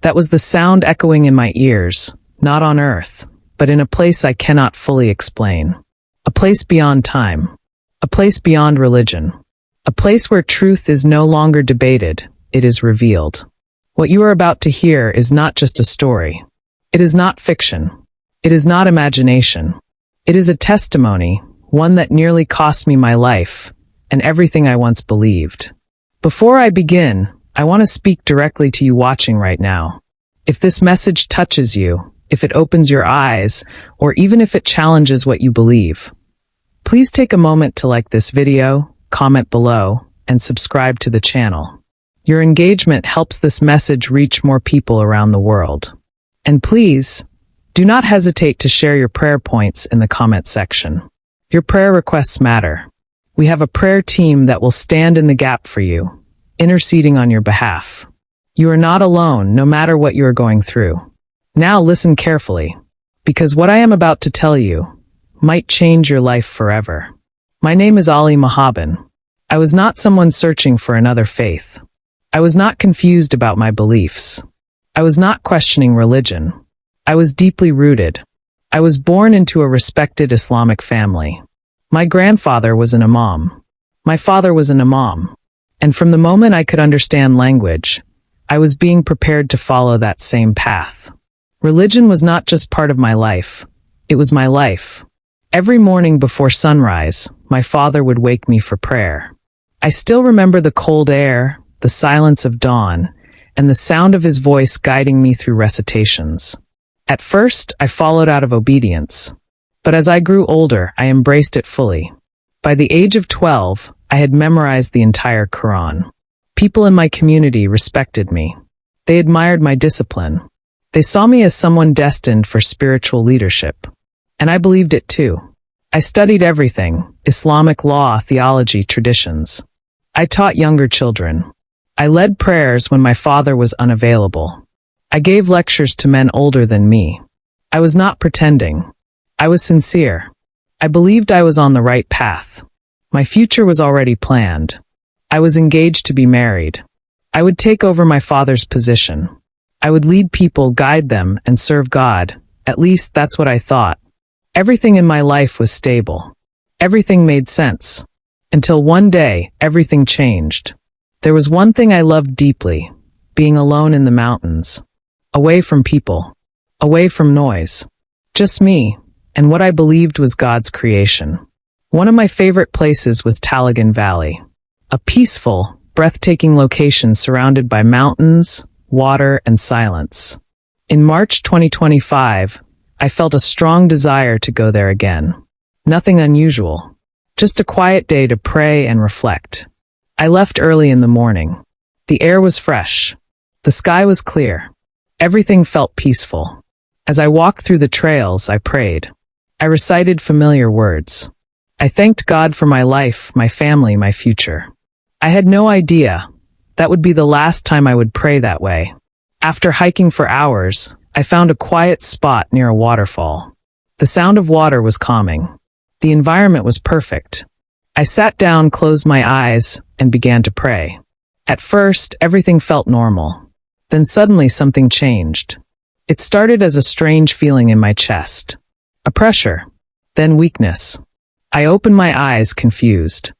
That was the sound echoing in my ears, not on earth, but in a place I cannot fully explain. A place beyond time. A place beyond religion. A place where truth is no longer debated, it is revealed. What you are about to hear is not just a story. It is not fiction. It is not imagination. It is a testimony, one that nearly cost me my life, and everything I once believed. Before I begin, I want to speak directly to you watching right now. If this message touches you, if it opens your eyes, or even if it challenges what you believe, please take a moment to like this video, comment below, and subscribe to the channel. Your engagement helps this message reach more people around the world. And please, do not hesitate to share your prayer points in the comment section. Your prayer requests matter. We have a prayer team that will stand in the gap for you, interceding on your behalf. You are not alone, no matter what you are going through. Now listen carefully, because what I am about to tell you might change your life forever. My name is Ali Mahaban. I was not someone searching for another faith. I was not confused about my beliefs. I was not questioning religion. I was deeply rooted. I was born into a respected Islamic family. My grandfather was an imam. My father was an imam. And from the moment I could understand language, I was being prepared to follow that same path. Religion was not just part of my life. It was my life. Every morning before sunrise, my father would wake me for prayer. I still remember the cold air, the silence of dawn, and the sound of his voice guiding me through recitations. At first, I followed out of obedience. But as I grew older, I embraced it fully. By the age of 12, I had memorized the entire Quran. People in my community respected me. They admired my discipline. They saw me as someone destined for spiritual leadership. And I believed it too. I studied everything: Islamic law, theology, traditions. I taught younger children. I led prayers when my father was unavailable. I gave lectures to men older than me. I was not pretending. I was sincere. I believed I was on the right path. My future was already planned. I was engaged to be married. I would take over my father's position. I would lead people, guide them, and serve God. At least that's what I thought. Everything in my life was stable. Everything made sense. Until one day, everything changed. There was one thing I loved deeply: being alone in the mountains. Away from people. Away from noise. Just me, and what I believed was God's creation. One of my favorite places was Taligan Valley. A peaceful, breathtaking location surrounded by mountains, water, and silence. In March 2025, I felt a strong desire to go there again. Nothing unusual. Just a quiet day to pray and reflect. I left early in the morning. The air was fresh. The sky was clear. Everything felt peaceful. As I walked through the trails, I prayed. I recited familiar words. I thanked God for my life, my family, my future. I had no idea that would be the last time I would pray that way. After hiking for hours, I found a quiet spot near a waterfall. The sound of water was calming. The environment was perfect. I sat down, closed my eyes, and began to pray. At first, everything felt normal. Then suddenly something changed. It started as a strange feeling in my chest. A pressure, then weakness. I opened my eyes, confused.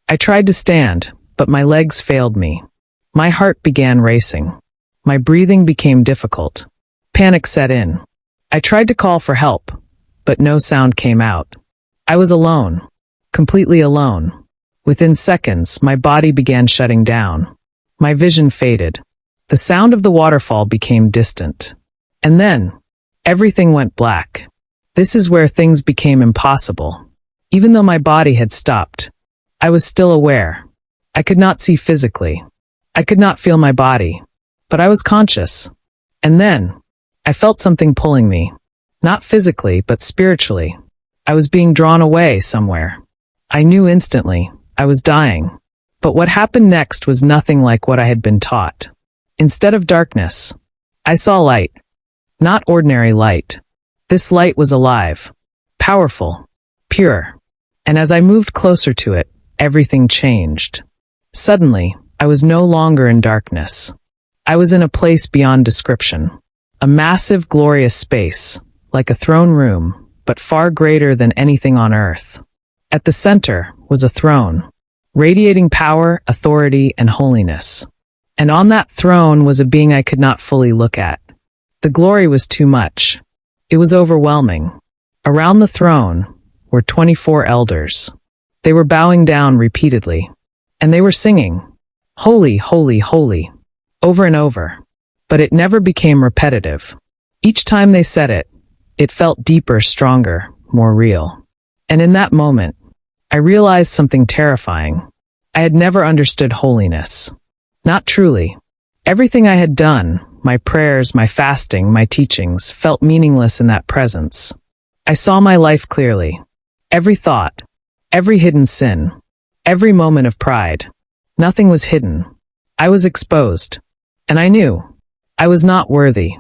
I tried to stand, but my legs failed me. My heart began racing. My breathing became difficult. Panic set in. I tried to call for help, but no sound came out. I was alone, completely alone. Within seconds, my body began shutting down. My vision faded. The sound of the waterfall became distant. And then, everything went black. This is where things became impossible. Even though my body had stopped, I was still aware. I could not see physically. I could not feel my body, but I was conscious. And then, I felt something pulling me. Not physically, but spiritually. I was being drawn away somewhere. I knew instantly. I was dying. But what happened next was nothing like what I had been taught. Instead of darkness, I saw light. Not ordinary light. This light was alive, powerful, pure. And as I moved closer to it, everything changed. Suddenly, I was no longer in darkness. I was in a place beyond description. A massive, glorious space, like a throne room, but far greater than anything on earth. At the center was a throne, radiating power, authority, and holiness. And on that throne was a being I could not fully look at. The glory was too much. It was overwhelming. Around the throne were 24 elders. They were bowing down repeatedly, and they were singing, "Holy, holy, holy," over and over. But it never became repetitive. Each time they said it, it felt deeper, stronger, more real. And in that moment, I realized something terrifying. I had never understood holiness. Not truly. Everything I had done, my prayers, my fasting, my teachings, felt meaningless in that presence. I saw my life clearly. Every thought, every hidden sin, every moment of pride. Nothing was hidden. I was exposed. And I knew I was not worthy.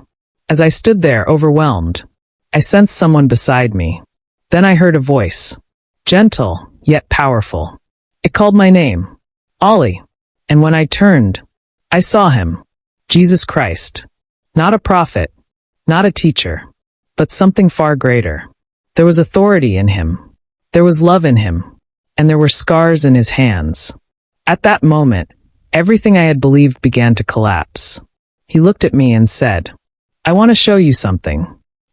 As I stood there, overwhelmed, I sensed someone beside me. Then I heard a voice, gentle yet powerful. It called my name, Ollie. And when I turned, I saw him, Jesus Christ. Not a prophet, not a teacher, but something far greater. There was authority in him. There was love in him. And there were scars in his hands. At that moment, everything I had believed began to collapse. He looked at me and said, "I want to show you something."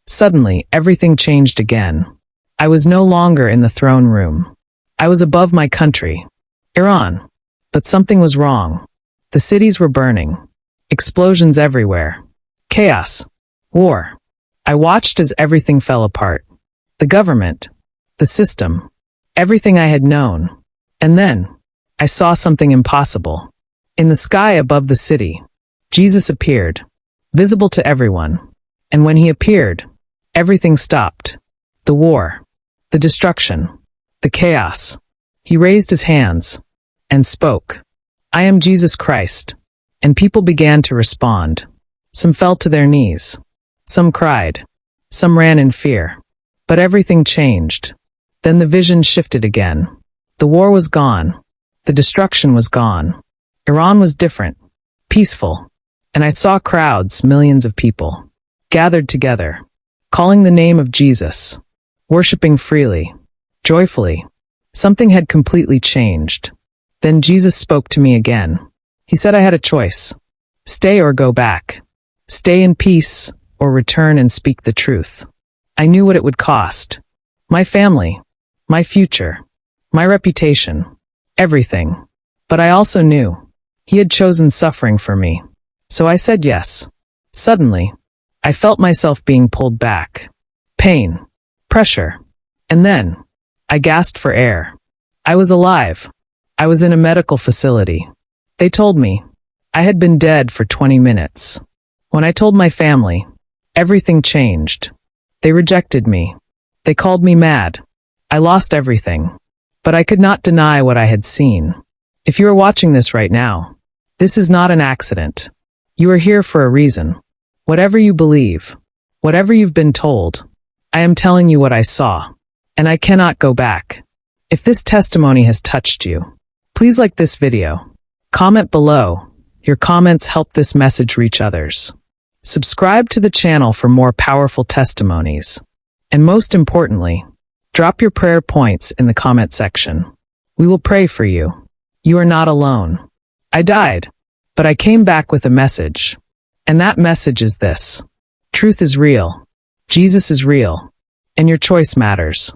Suddenly, everything changed again. I was no longer in the throne room. I was above my country, Iran. But something was wrong. The cities were burning. Explosions everywhere. Chaos. War. I watched as everything fell apart. The government. The system. Everything I had known. And then, I saw something impossible. In the sky above the city, Jesus appeared, visible to everyone. And when he appeared, everything stopped. The war. The destruction. The chaos. He raised his hands and spoke, "I am Jesus Christ." And people began to respond. Some fell to their knees. Some cried. Some ran in fear. But everything changed. Then the vision shifted again. The war was gone. The destruction was gone. Iran was different, peaceful. And I saw crowds, millions of people, gathered together, calling the name of Jesus, worshiping freely, joyfully. Something had completely changed. Then Jesus spoke to me again. He said I had a choice. Stay or go back. Stay in peace or return and speak the truth. I knew what it would cost. My family, my future, my reputation, everything. But I also knew he had chosen suffering for me. So I said yes. Suddenly, I felt myself being pulled back. Pain, pressure. And then, I gasped for air. I was alive. I was in a medical facility. They told me I had been dead for 20 minutes. When I told my family, everything changed. They rejected me. They called me mad. I lost everything. But I could not deny what I had seen. If you are watching this right now, this is not an accident. You are here for a reason. Whatever you believe, whatever you've been told, I am telling you what I saw. And I cannot go back. If this testimony has touched you, please like this video. Comment below. Your comments help this message reach others. Subscribe to the channel for more powerful testimonies. And most importantly, drop your prayer points in the comment section. We will pray for you. You are not alone. I died, but I came back with a message. And that message is this. Truth is real. Jesus is real. And your choice matters.